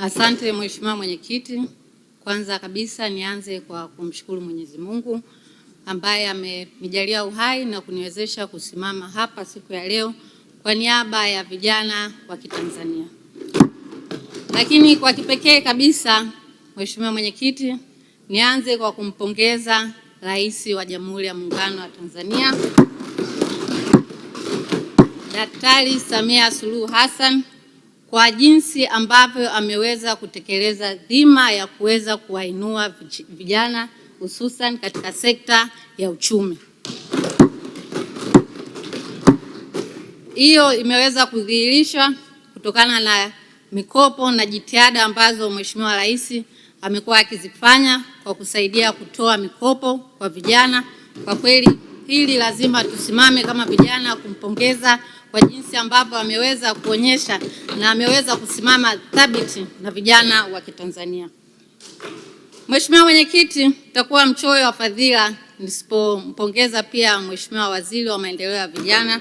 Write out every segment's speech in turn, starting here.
Asante Mheshimiwa Mwenyekiti. Kwanza kabisa nianze kwa kumshukuru Mwenyezi Mungu ambaye amenijalia uhai na kuniwezesha kusimama hapa siku ya leo kwa niaba ya vijana wa Kitanzania. Lakini kwa kipekee kabisa Mheshimiwa Mwenyekiti, nianze kwa kumpongeza Rais wa Jamhuri ya Muungano wa Tanzania Daktari Samia Suluhu Hassan kwa jinsi ambavyo ameweza kutekeleza dhima ya kuweza kuwainua vijana hususan katika sekta ya uchumi. Hiyo imeweza kudhihirishwa kutokana na mikopo na jitihada ambazo Mheshimiwa Rais amekuwa akizifanya kwa kusaidia kutoa mikopo kwa vijana. Kwa kweli hili lazima tusimame kama vijana kumpongeza kwa jinsi ambavyo ameweza kuonyesha na ameweza kusimama thabiti na vijana wa Kitanzania. Mheshimiwa Mwenyekiti, nitakuwa mchoyo wa fadhila nisipompongeza pia Mheshimiwa Waziri wa Maendeleo ya Vijana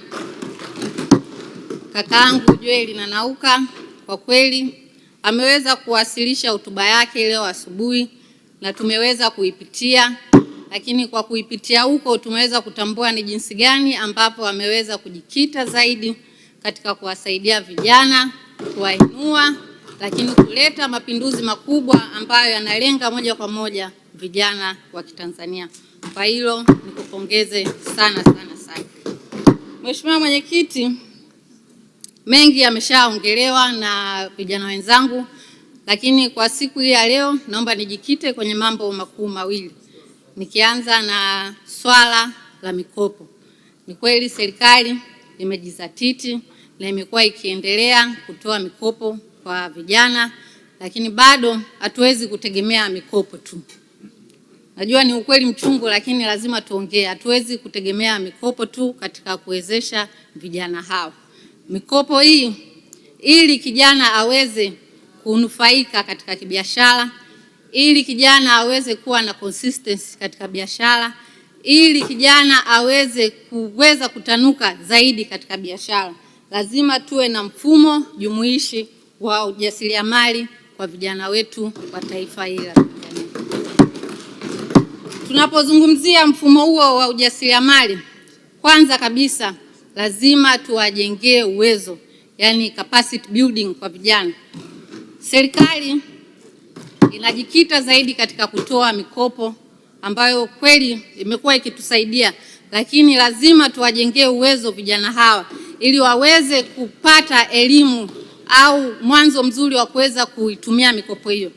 kakaangu Joel Nanauka. Kwa kweli ameweza kuwasilisha hotuba yake leo asubuhi na tumeweza kuipitia, lakini kwa kuipitia huko tumeweza kutambua ni jinsi gani ambapo ameweza kujikita zaidi katika kuwasaidia vijana, kuwainua, lakini kuleta mapinduzi makubwa ambayo yanalenga moja kwa moja vijana wa Kitanzania. Kwa hilo nikupongeze sana. Mheshimiwa Mwenyekiti, mengi yameshaongelewa na vijana wenzangu, lakini kwa siku hii ya leo naomba nijikite kwenye mambo makuu mawili. Nikianza na swala la mikopo. Ni kweli serikali imejizatiti na imekuwa ikiendelea kutoa mikopo kwa vijana, lakini bado hatuwezi kutegemea mikopo tu. Najua ni ukweli mchungu, lakini lazima tuongee. Hatuwezi kutegemea mikopo tu katika kuwezesha vijana hao. Mikopo hii ili kijana aweze kunufaika katika kibiashara, ili kijana aweze kuwa na consistency katika biashara, ili kijana aweze kutanuka zaidi katika biashara, lazima tuwe na mfumo jumuishi wa ujasiriamali kwa vijana wetu wa taifa hili la Tanzania. Tunapozungumzia mfumo huo wa ujasiriamali, kwanza kabisa lazima tuwajengee uwezo, yani capacity building kwa vijana. Serikali inajikita zaidi katika kutoa mikopo ambayo kweli imekuwa ikitusaidia, lakini lazima tuwajengee uwezo vijana hawa ili waweze kupata elimu au mwanzo mzuri wa kuweza kuitumia mikopo hiyo.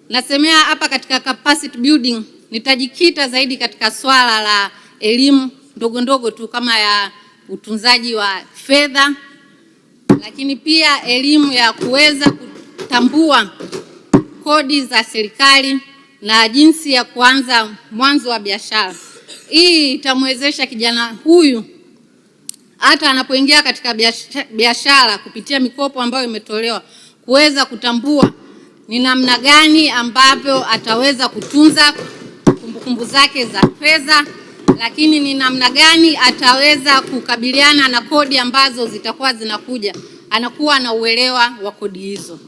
Nasemea hapa katika capacity building nitajikita zaidi katika swala la elimu ndogo tu kama ya utunzaji wa fedha, lakini pia elimu ya kuweza kutambua kodi za serikali na jinsi ya kuanza mwanzo wa biashara. Hii itamwezesha kijana huyu hata anapoingia katika biashara kupitia mikopo ambayo imetolewa kuweza kutambua ni namna gani ambavyo ataweza kutunza kumbukumbu zake za fedha, lakini ni namna gani ataweza kukabiliana na kodi ambazo zitakuwa zinakuja, anakuwa na uelewa wa kodi hizo.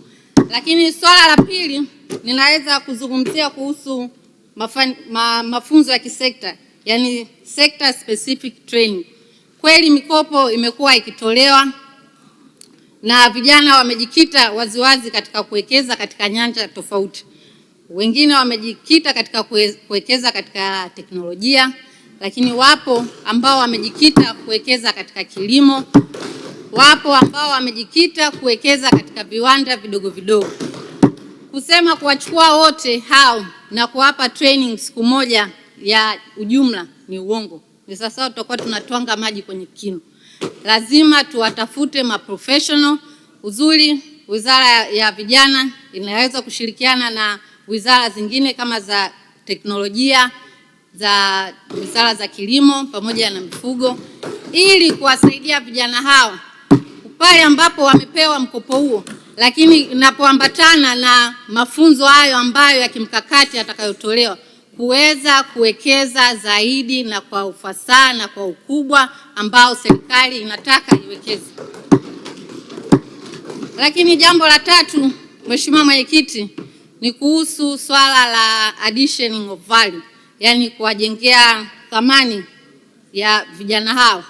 Lakini swala la pili ninaweza kuzungumzia kuhusu mafunzo ya kisekta, yani sector specific training. Kweli mikopo imekuwa ikitolewa na vijana wamejikita waziwazi katika kuwekeza katika nyanja tofauti. Wengine wamejikita katika kuwekeza katika teknolojia, lakini wapo ambao wamejikita kuwekeza katika kilimo, wapo ambao wamejikita kuwekeza katika viwanda vidogo. Kusema kuwachukua wote hao na kuwapa training siku moja ya ujumla ni uongo. Ni sasa tutakuwa tunatwanga maji kwenye kinu. Lazima tuwatafute maprofessional. Uzuri Wizara ya Vijana inaweza kushirikiana na wizara zingine kama za teknolojia, za wizara za kilimo pamoja na mifugo, ili kuwasaidia vijana hawa pale ambapo wamepewa mkopo huo, lakini inapoambatana na mafunzo hayo ambayo ya kimkakati atakayotolewa kuweza kuwekeza zaidi na kwa ufasaha na kwa ukubwa ambao serikali inataka iwekeze. Lakini jambo la tatu, Mheshimiwa Mwenyekiti, ni kuhusu swala la additioning of value, yani kuwajengea thamani ya vijana hao.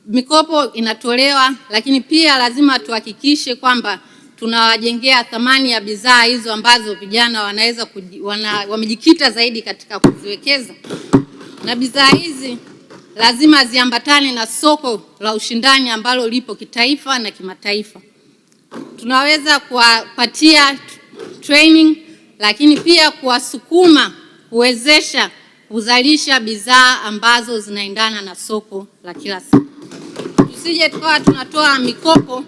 Mikopo inatolewa, lakini pia lazima tuhakikishe kwamba tunawajengea thamani ya bidhaa hizo ambazo vijana wanaweza wamejikita zaidi katika kuziwekeza, na bidhaa hizi lazima ziambatane na soko la ushindani ambalo lipo kitaifa na kimataifa. Tunaweza kuwapatia training, lakini pia kuwasukuma kuwezesha kuzalisha bidhaa ambazo zinaendana na soko la kila siku. Tusije tukawa tunatoa mikopo,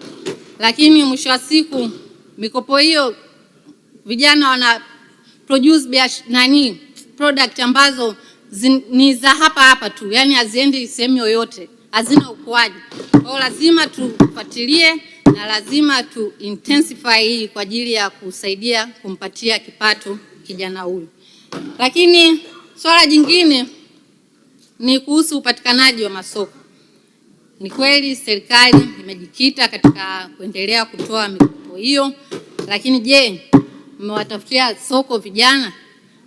lakini mwisho wa siku mikopo hiyo vijana wana produce product ambazo ni za hapa tu, yani haziendi sehemu yoyote, hazina ukuaji. Kwa lazima tufuatilie na lazima tu intensify hii kwa ajili ya kusaidia kumpatia kipato kijana huyu. Lakini swala jingine ni kuhusu upatikanaji wa masoko. Ni kweli serikali imejikita katika kuendelea kutoa mikopo hiyo, lakini je, mmewatafutia soko vijana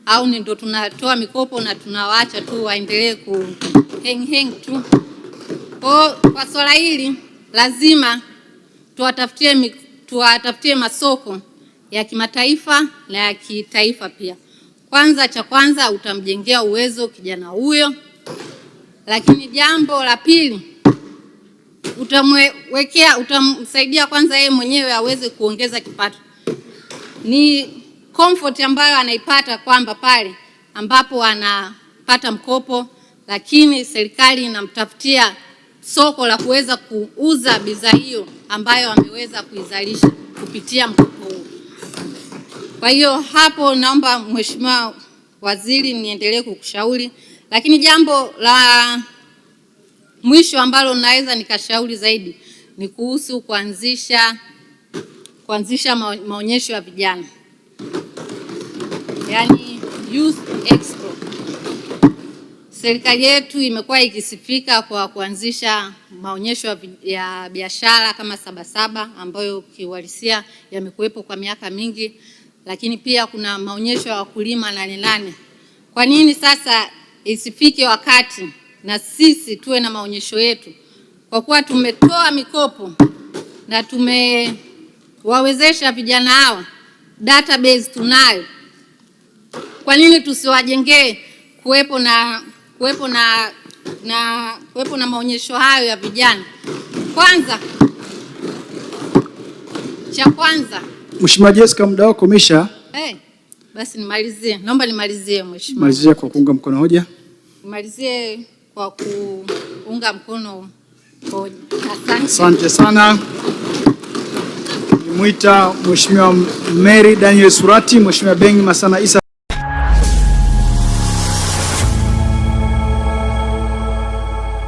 au ni ndo tunatoa mikopo na tunawaacha tu waendelee ku hang tu? Kwa swala hili lazima tuwatafutie masoko ya kimataifa na ya kitaifa pia. Cha kwanza utamjengea uwezo kijana huyo, lakini jambo la pili utamsaidia kwanza yeye mwenyewe aweze kuongeza kipato. Ni comfort ambayo anaipata kwamba pale ambapo anapata mkopo, lakini serikali inamtafutia soko la kuweza kuuza bidhaa hiyo ambayo ameweza kuizalisha kupitia mkopo huu. Kwa hiyo hapo naomba Mheshimiwa Waziri niendelee kukushauri, lakini jambo la mwisho ambalo naweza nikashauri zaidi ni kuhusu kuanzisha maonyesho ya vijana, yani Youth Expo. Serikali yetu imekuwa ikisifika kwa kuanzisha maonyesho ya biashara kama Sabasaba ambayo kiuhalisia yamekuwepo kwa miaka mingi, lakini pia kuna maonyesho ya wakulima Nane. Kwa nini sasa isifike wakati na sisi tuwe na maonyesho yetu? Kwa kuwa tumetoa mikopo na tumewawezesha vijana hawa, database tunayo, kwa nini tusiwajengee kuwepo na maonyesho hayo ya vijana? Cha kwanza Mheshimiwa Jessica, muda wako umesha. Basi nimalizie. Naomba nimalizie Mheshimiwa. Malizia kwa kuunga mkono hoja. Nimalizie kwa kuunga mkono hoja. Asante sana. Nimuita Mheshimiwa Mary Daniel Surati, Mheshimiwa Bengi Masana Isa.